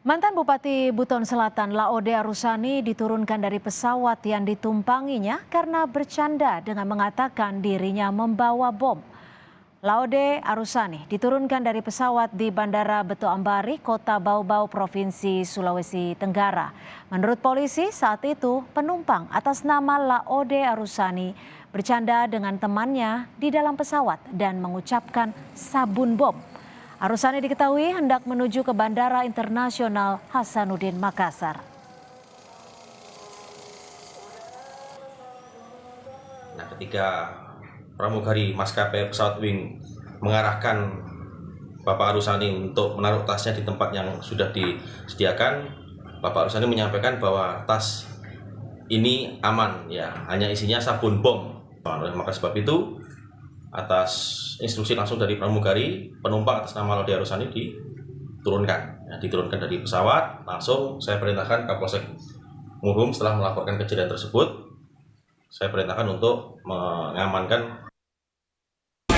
Mantan Bupati Buton Selatan Laode Arusani diturunkan dari pesawat yang ditumpanginya karena bercanda dengan mengatakan dirinya membawa bom. Laode Arusani diturunkan dari pesawat di Bandara Beto Ambari, Kota Bau-Bau, Provinsi Sulawesi Tenggara. Menurut polisi, saat itu penumpang atas nama Laode Arusani bercanda dengan temannya di dalam pesawat dan mengucapkan sabun bom. Arusani diketahui hendak menuju ke Bandara Internasional Hasanuddin Makassar. Nah, ketika pramugari maskapai pesawat Wing mengarahkan Bapak Arusani untuk menaruh tasnya di tempat yang sudah disediakan, Bapak Arusani menyampaikan bahwa tas ini aman, ya, hanya isinya sabun bom. Maka sebab itu, atas instruksi langsung dari pramugari, penumpang atas nama Laode Arusani diturunkan dari pesawat. Langsung saya perintahkan Kapolsek Muhum setelah melaporkan kejadian tersebut, saya perintahkan untuk mengamankan